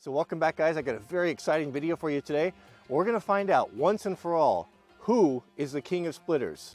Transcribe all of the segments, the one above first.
So welcome back, guys. I got a very exciting video for you today. We're going to find out once and for all who is the king of splitters.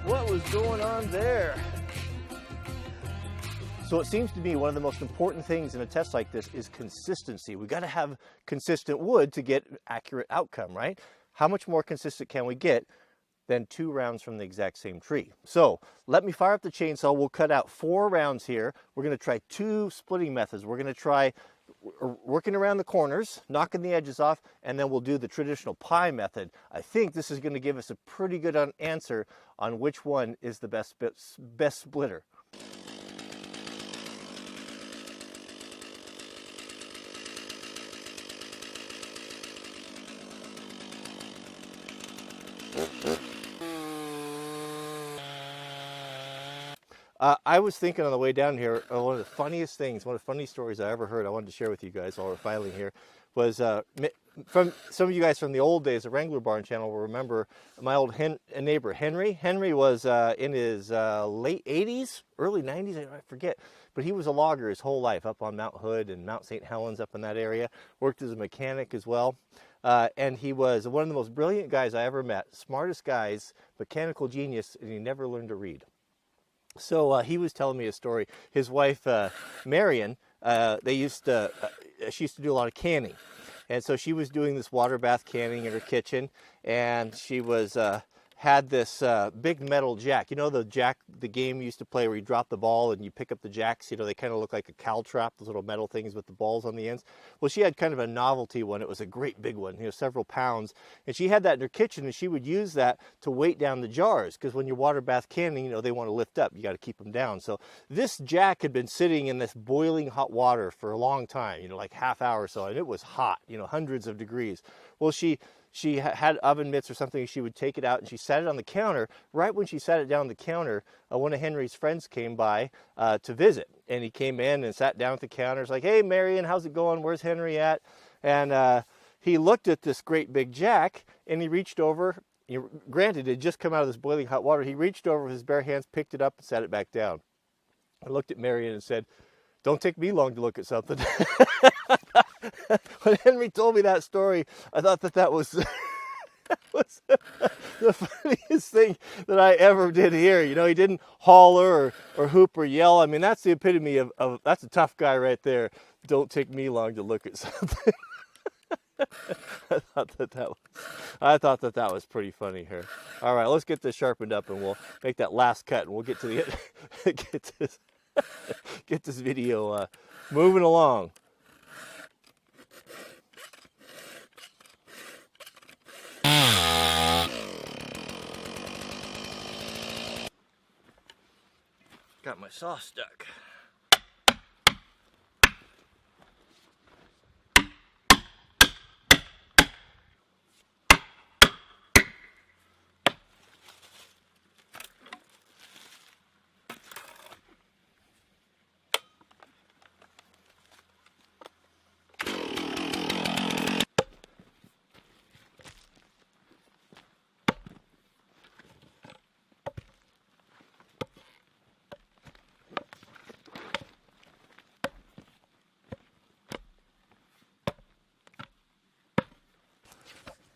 What was going on there? So it seems to me one of the most important things in a test like this is consistency. We got to have consistent wood to get an accurate outcome, right? How much more consistent can we get than 2 rounds from the exact same tree? So let me fire up the chainsaw. We'll cut out 4 rounds here. We're going to try 2 splitting methods. We're going to try working around the corners, knocking the edges off, and then we'll do the traditional pie method. I think this is going to give us a pretty good answer on which one is the best splitter. I was thinking on the way down here, one of the funniest things, one of the funny stories I ever heard, I wanted to share with you guys while we're filing here, was from some of you guys from the old days, the Wrangler Barn channel will remember my old neighbor, Henry. Henry was in his late 80s, early 90s, I forget, but he was a logger his whole life up on Mount Hood and Mount St. Helens up in that area, worked as a mechanic as well. And he was one of the most brilliant guys I ever met, smartest guys, mechanical genius, and he never learned to read. So he was telling me a story. His wife, Marion, she used to do a lot of canning. And so she was doing this water bath canning in her kitchen, and she was had this big metal jack. You know the jack, the game you used to play where you drop the ball and you pick up the jacks, you know, they kind of look like a cow trap, those little metal things with the balls on the ends. Well, she had kind of a novelty one. It was a great big one, you know, several pounds. And she had that in her kitchen, and she would use that to weight down the jars, because when you're water bath canning, you know, they want to lift up. You got to keep them down. So this jack had been sitting in this boiling hot water for a long time, you know, like half hour or so, and it was hot, you know, hundreds of degrees. Well, she had oven mitts or something. She would take it out and she sat it on the counter. Right when she sat it down on the counter, one of Henry's friends came by to visit. And he came in and sat down at the counter. It's like, hey, Marion, how's it going? Where's Henry at? And he looked at this great big jack, and he reached over. Granted, it had just come out of this boiling hot water. He reached over with his bare hands, picked it up, and sat it back down. I looked at Marion and said, don't take me long to look at something. When Henry told me that story, I thought that was, that was the funniest thing that I ever did hear. You know, he didn't holler or hoop or yell. I mean, that's the epitome of that's a tough guy right there. Don't take me long to look at something. I thought that was pretty funny here. All right, let's get this sharpened up, and we'll make that last cut, and we'll get to the get this video moving along. Got my saw stuck.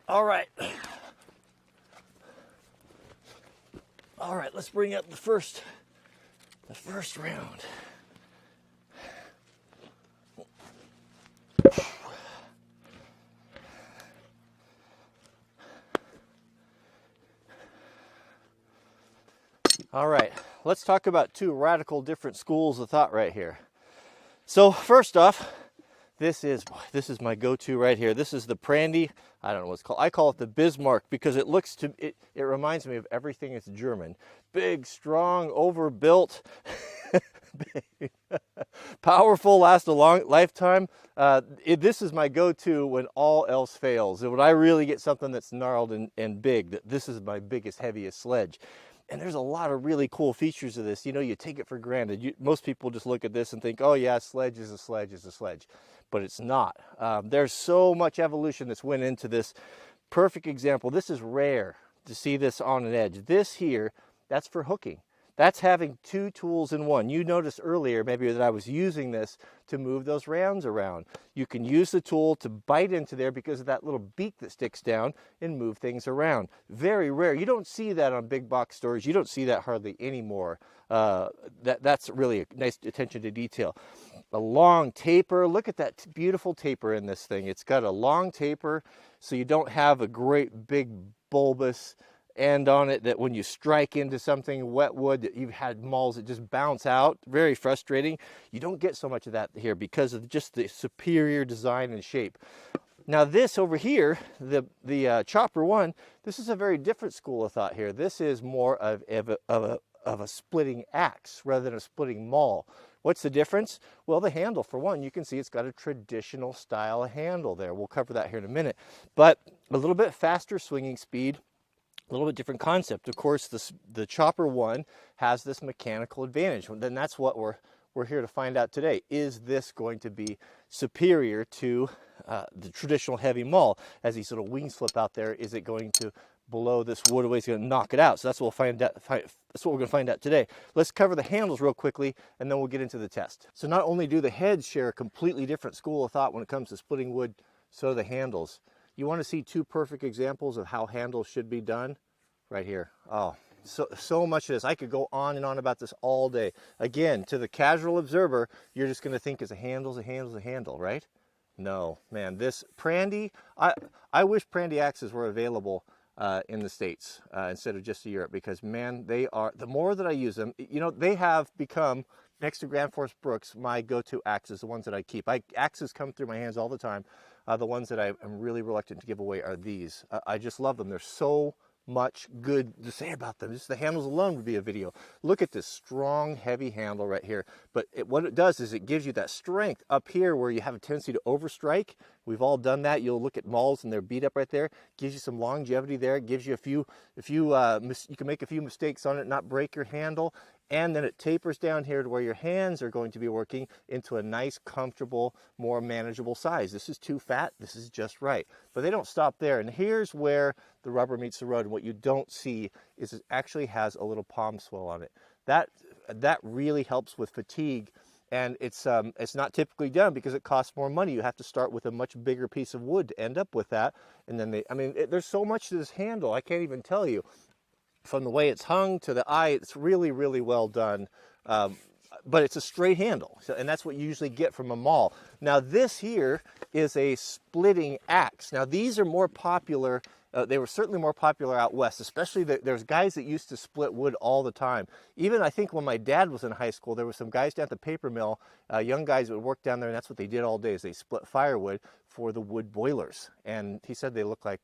All right. All right, let's bring up the first round. All right, let's talk about 2 radical different schools of thought right here. So first off, this is my go-to right here. This is the Prandy. I don't know what it's called. I call it the Bismarck because it reminds me of everything that's German. Big, strong, overbuilt, big. Powerful, lasts a long lifetime. This is my go-to when all else fails. And when I really get something that's gnarled and big, this is my biggest, heaviest sledge. And there's a lot of really cool features of this. You know, you take it for granted. Most people just look at this and think, oh yeah, a sledge is a sledge is a sledge. But it's not. There's so much evolution that's went into this. Perfect example. This is rare to see this on an edge. This here, that's for hooking. That's having two tools in one. You noticed earlier maybe that I was using this to move those rounds around. You can use the tool to bite into there because of that little beak that sticks down and move things around. Very rare. You don't see that on big box stores. You don't see that hardly anymore. That's really a nice attention to detail. A long taper. Look at that beautiful taper in this thing. It's got a long taper so you don't have a great big bulbous end on it that when you strike into something wet wood that you've had mauls that just bounce out. Very frustrating. You don't get so much of that here because of just the superior design and shape. Now this over here, the Chopper One, this is a very different school of thought here. This is more of a splitting axe rather than a splitting maul. What's the difference? Well, the handle, for one, you can see it's got a traditional style handle there. We'll cover that here in a minute. But a little bit faster swinging speed, a little bit different concept. Of course, the Chopper One has this mechanical advantage. Then that's what we're here to find out today. Is this going to be superior to the traditional heavy maul? As these little wings flip out there, is it going to blow this wood away? It's going to knock it out. So that's what we'll find out. That's what we're going to find out today. Let's cover the handles real quickly, and then we'll get into the test. So not only do the heads share a completely different school of thought when it comes to splitting wood, so do the handles. You want to see two perfect examples of how handles should be done? Right here. Oh, so much of this. I could go on and on about this all day. Again, to the casual observer, you're just going to think it's a handle, right? No, man, this Prandy, I wish Prandy axes were available in the States instead of just Europe, because man, they are, the more that I use them, you know, they have become, next to Grand Force Brooks, my go-to axes, the ones that I keep. Axes come through my hands all the time. The ones that I'm really reluctant to give away are these. I just love them. They're so much good to say about them. Just the handles alone would be a video. Look at this strong, heavy handle right here. But what it does is it gives you that strength up here where you have a tendency to overstrike. We've all done that. You'll look at mauls and they're beat up right there. Gives you some longevity there. It gives you you can make a few mistakes on it, not break your handle. And then it tapers down here to where your hands are going to be working into a nice, comfortable, more manageable size. This is too fat. This is just right. But they don't stop there. And here's where the rubber meets the road. And what you don't see is it actually has a little palm swell on it. That really helps with fatigue. And it's not typically done because it costs more money. You have to start with a much bigger piece of wood to end up with that. And then there's so much to this handle. I can't even tell you. From the way it's hung to the eye, it's really, really well done. But it's a straight handle, and that's what you usually get from a maul. Now this here is a splitting axe. Now these are more popular. They were certainly more popular out west, especially there's guys that used to split wood all the time. Even I think when my dad was in high school, there were some guys down at the paper mill, young guys that would work down there, and that's what they did all day is they split firewood for the wood boilers. And he said they look like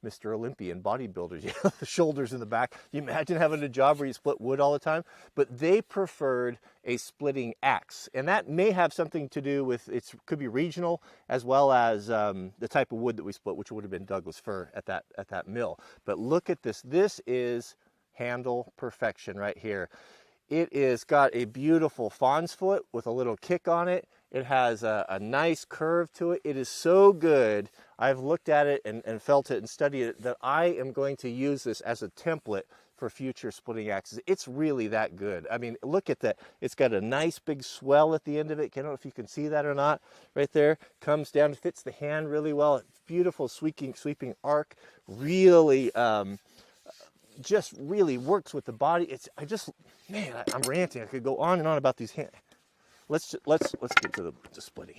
Mr. Olympian bodybuilders, you know, the shoulders in the back. You imagine having a job where you split wood all the time? But they preferred a splitting axe. And that may have something to do with, it could be regional, as well as the type of wood that we split, which would have been Douglas fir at that mill. But look at this. This is handle perfection right here. It is got a beautiful fawn's foot with a little kick on it. It has a nice curve to it. It is so good. I've looked at it and felt it and studied it that I am going to use this as a template for future splitting axes. It's really that good. I mean, look at that. It's got a nice big swell at the end of it. I don't know if you can see that or not. Right there. Comes down, fits the hand really well. It's beautiful sweeping arc. Really, just really works with the body. I'm ranting. I could go on and on about these hands. Let's get to the splitting.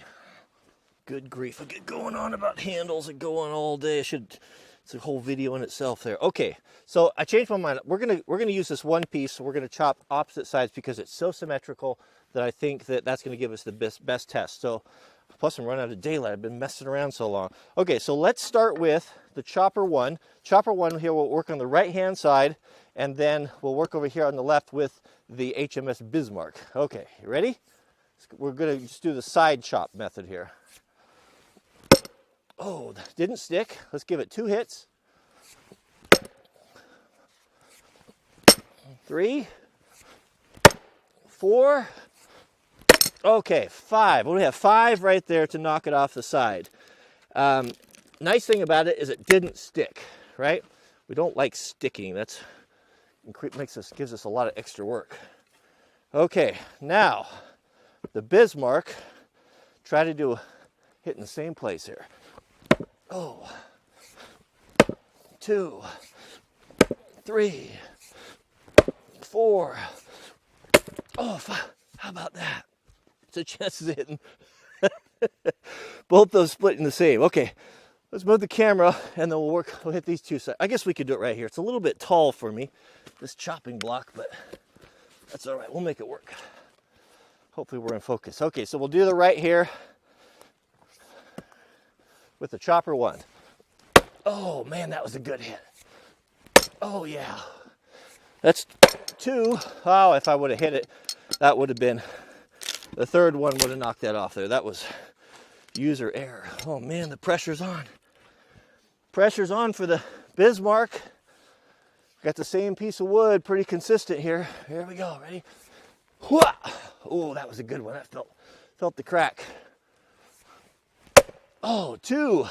Good grief, I get going on about handles and go on all day. It's a whole video in itself there. Okay, so I changed my mind. We're gonna use this one piece. So we're gonna chop opposite sides because it's so symmetrical that I think that's gonna give us the best test. So plus I'm running out of daylight. I've been messing around so long. Okay, so let's start with the Chopper One. Chopper One here will work on the right hand side, and then we'll work over here on the left with the HMS Bismarck. Okay, you ready? We're gonna just do the side chop method here. Oh, that didn't stick. Let's give it 2 hits. 3, 4, okay, 5. We have 5 right there to knock it off the side. Nice thing about it is it didn't stick, right? We don't like sticking. That's gives us a lot of extra work. Okay, now the Bismarck. Try to do hit in the same place here. Oh, 2, 3, 4. Oh, 5. How about that? So chances of hitting both those splitting the same. Okay, let's move the camera and then we'll hit these 2 sides. I guess we could do it right here. It's a little bit tall for me, this chopping block, but that's all right. We'll make it work. Hopefully we're in focus. Okay, so we'll do the right here with the chopper 1. Oh man, that was a good hit. Oh yeah. That's 2. Oh, if I would have hit it, that would have been, the third one would have knocked that off there. That was user error. Oh man, the pressure's on. Pressure's on for the Bismarck. Got the same piece of wood, pretty consistent here. Here we go, ready? Oh, that was a good one. That felt the crack. Oh, 2.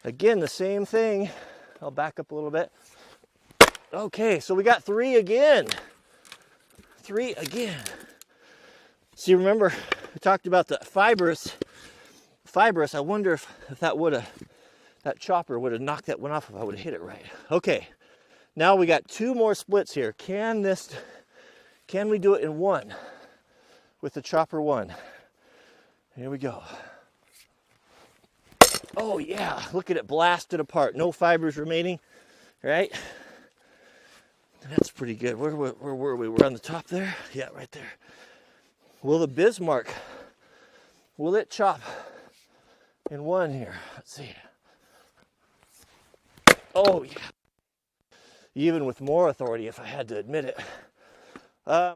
Again, the same thing. I'll back up a little bit. Okay, so we got 3 again. 3 again. See, remember, we talked about the fibrous. I wonder if that chopper would have knocked that one off if I would have hit it right. Okay, now we got 2 more splits here. Can we do it in one with the chopper 1? Here we go. Oh yeah, look at it blasted apart. No fibers remaining, right? That's pretty good. Where were we? We're on the top there? Yeah, right there. Will the Bismarck, will it chop in one here? Let's see. Oh yeah. Even with more authority, if I had to admit it.